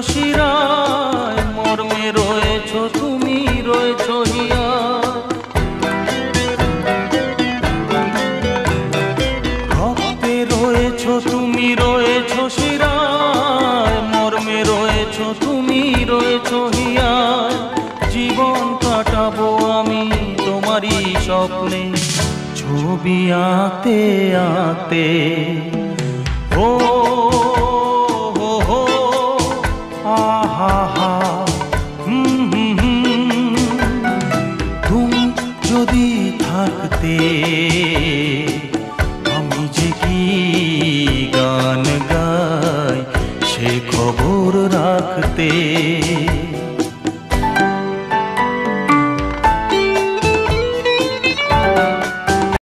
শিরায়, মর্মে রয়েছ তুমি, রয়েছ হিয়ায়। রক্তে রয়েছ তুমি, রয়েছ শিরায়, মর্মে রয়েছ তুমি, রয়েছ হিয়ায়। জীবন কাটাবো আমি তোমারই স্বপ্নে, ছবি আঁকতে আঁকতে। ও হো হো, আহা হা, তুমি যদি থাকতে।